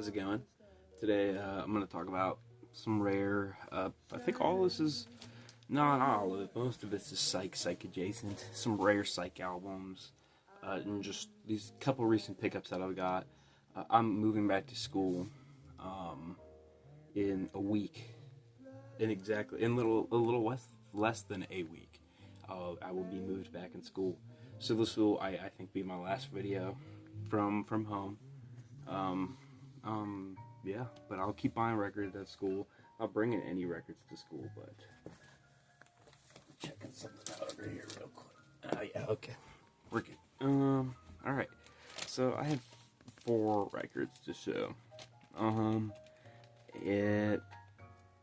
How's it going? Today I'm going to talk about some rare, I think all this is, not all of it, most of this is psych adjacent, some rare psych albums, and just these couple recent pickups that I've got. I'm moving back to school in a week, in a little less than a week. I will be moved back in school, so this will, I think, be my last video from home. Yeah, but I'll keep buying records at school. I'll bring in any records to school, but checking something out over here real quick. Oh yeah, okay, we're good. Alright, so I have 4 records to show.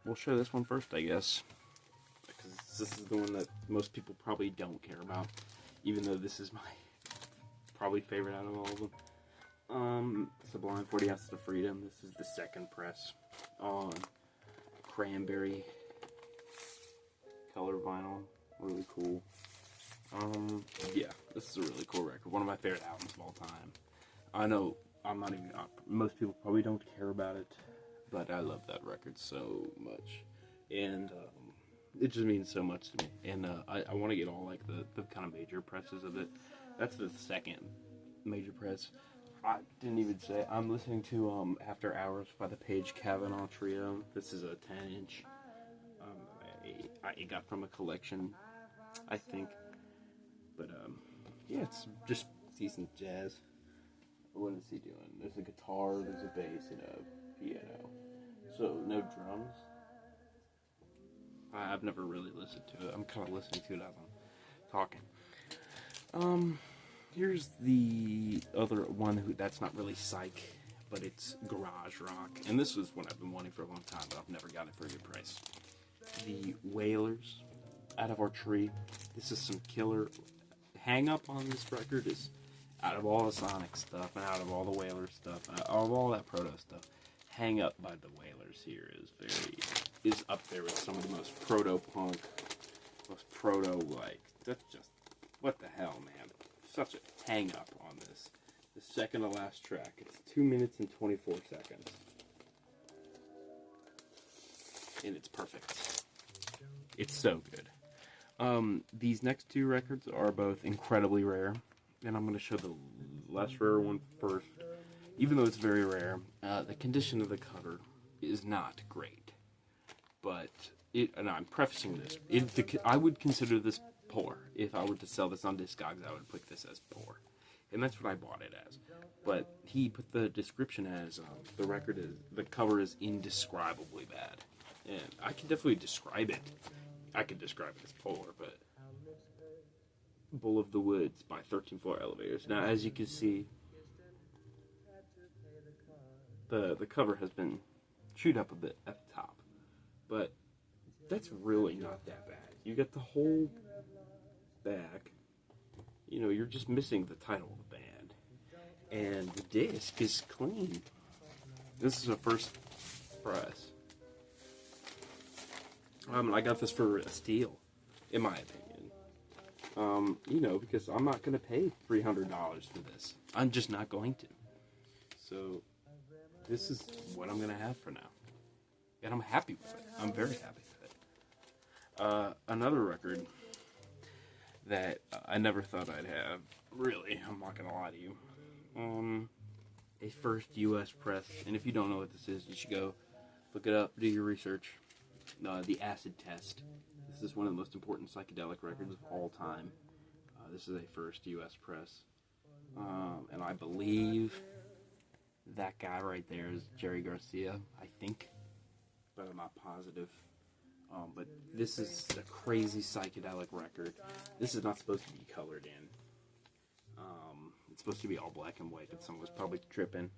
We'll show this one first, I guess, because this is the one that most people probably don't care about, even though this is my probably favorite out of all of them. Sublime 40 Ounces of Freedom. This is the second press on cranberry color vinyl. Really cool. Yeah, this is a really cool record. One of my favorite albums of all time. I know most people probably don't care about it, but I love that record so much. And, it just means so much to me. And, I want to get all, like, the kind of major presses of it. That's the second major press. I didn't even say, I'm listening to After Hours by the Page Kavanaugh Trio. This is a 10-inch. I got from a collection, I think. But, yeah, it's just decent jazz. What is he doing? There's a guitar, there's a bass, and a piano. So, no drums. I've never really listened to it. I'm kind of listening to it as I'm talking. Here's the other one that's not really psych, but it's garage rock. And this was one I've been wanting for a long time, but I've never got it for a good price. The Wailers, Out of Our Tree. This is some killer. Hang up on this record is, out of all the Sonic stuff, and out of all the Wailers stuff, out of all that proto stuff, Hang Up by the Wailers here is up there with some of the most proto-punk, most proto-like. That's just, what the hell, man. Such a hang up on this. The second to last track. It's 2 minutes and 24 seconds. And it's perfect. It's so good. These next 2 records are both incredibly rare. And I'm going to show the less rare one first. Even though it's very rare, the condition of the cover is not great. But, and I'm prefacing this, I would consider this poor. If I were to sell this on Discogs, I would put this as poor. And that's what I bought it as. But he put the description as, the cover is indescribably bad. And I can definitely describe it. I could describe it as poor, but Bull of the Woods by 13 Floor Elevators. Now, as you can see, the cover has been chewed up a bit at the top. But that's really not that bad. You get the whole back, you're just missing the title of the band, and the disc is clean. This is a first press. I got this for a steal, in my opinion. Because I'm not going to pay $300 for this. I'm just not going to. So, this is what I'm going to have for now. And I'm happy with it. I'm very happy with it. Another record that I never thought I'd have. Really, I'm not gonna lie to you. A first U.S. press, and if you don't know what this is, you should go look it up, do your research. The Acid Test. This is one of the most important psychedelic records of all time. This is a first U.S. press, and I believe that guy right there is Jerry Garcia, I think, but I'm not positive. But this is a crazy psychedelic record. This is not supposed to be colored in. It's supposed to be all black and white, but someone was probably tripping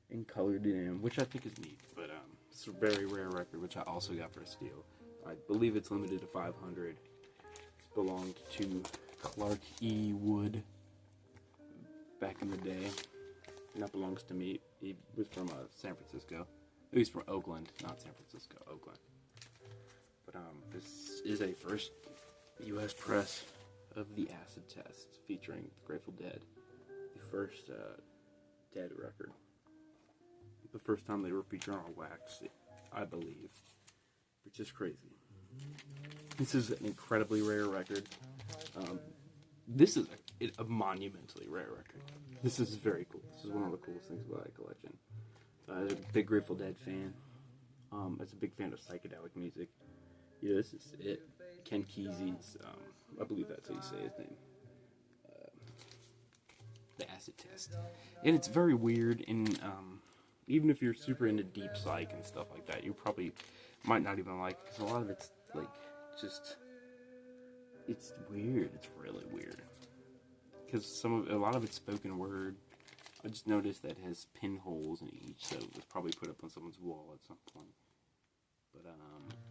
and colored it in, which I think is neat. But it's a very rare record, which I also got for a steal. I believe it's limited to 500. It belonged to Clark E. Wood back in the day. And that belongs to me. He was from San Francisco. He's from Oakland, not San Francisco, Oakland. But this is a first U.S. press of the Acid Test featuring Grateful Dead. The first Dead record. the first time they were featured on Wax, I believe, which is crazy. This is an incredibly rare record. This is a monumentally rare record. This is very cool. This is one of the coolest things about my collection. As a big Grateful Dead fan, as a big fan of psychedelic music, yeah, this is it. Ken Kesey's, I believe that's how you say his name. The Acid Test. And it's very weird, and even if you're super into deep psych and stuff like that, you probably might not even like it, because a lot of it's like just, it's weird. It's really weird, because a lot of it's spoken word. I just noticed that it has pinholes in each, so it was probably put up on someone's wall at some point. But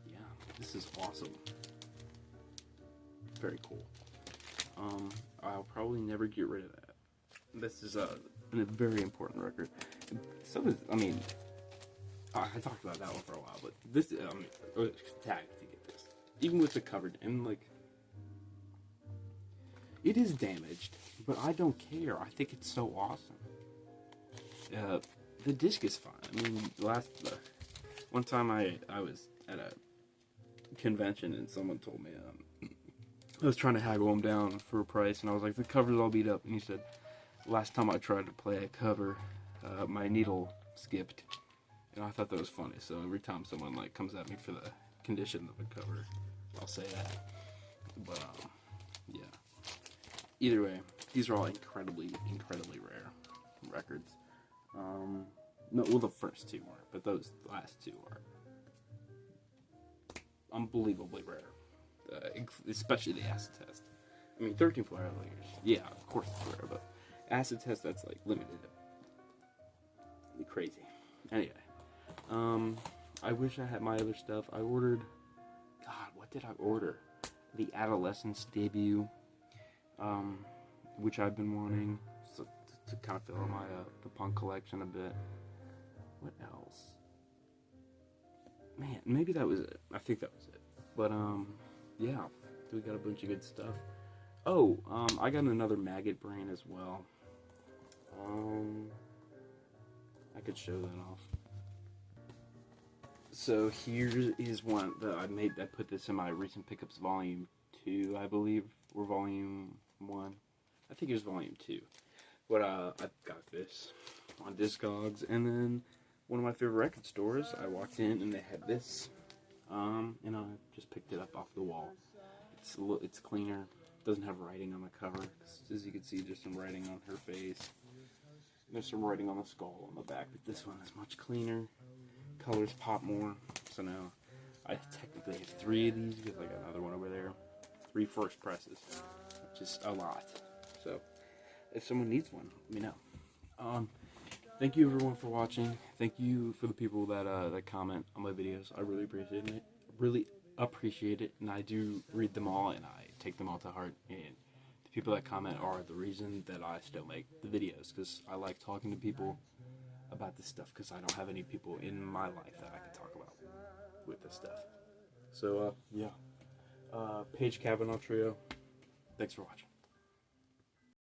yeah, this is awesome. Very cool. I'll probably never get rid of that. This is a very important record. So is, I mean, I talked about that one for a while, but this, tagged to get this, even with the cover, and like, it is damaged, but I don't care. I think it's so awesome. The disc is fine. I mean, one time I was at a convention and someone told me I was trying to haggle him down for a price, and I was like, the cover's all beat up, and he said, last time I tried to play a cover, my needle skipped, and I thought that was funny. So every time someone like comes at me for the condition of a cover, I'll say that. But yeah. Either way, these are all incredibly rare records. No, well, the first two weren't, but those last two are unbelievably rare. Especially the Acid Test. I mean, 13 Flyers, yeah, of course it's rare, but Acid Test, that's like limited. Crazy. Anyway, I wish I had my other stuff. I ordered, God, what did I order? The Adolescence debut, which I've been wanting to kind of fill out my the punk collection a bit. What else? Man, maybe that was it. I think that was it. But yeah, we got a bunch of good stuff. Oh, I got another Maggot Brain as well. I could show that off. So here is one that I made. I put this in my recent pickups, volume 2, I believe, or volume 1. I think it was volume 2. But I've got this on Discogs, and then one of my favorite record stores, I walked in and they had this, and I just picked it up off the wall. It's cleaner. Doesn't have writing on the cover. As you can see, there's some writing on her face. There's some writing on the skull on the back, but this one is much cleaner. Colors pop more. So now I technically have 3 of these because I got another one over there. 3 first presses, which is a lot. So if someone needs one, let me know. Thank you everyone for watching. Thank you for the people that that comment on my videos. I really appreciate it. Really appreciate it, and I do read them all, and I take them all to heart. And the people that comment are the reason that I still make the videos, because I like talking to people about this stuff, because I don't have any people in my life that I can talk about with this stuff. So yeah, Paige Kavanaugh Trio. Thanks for watching.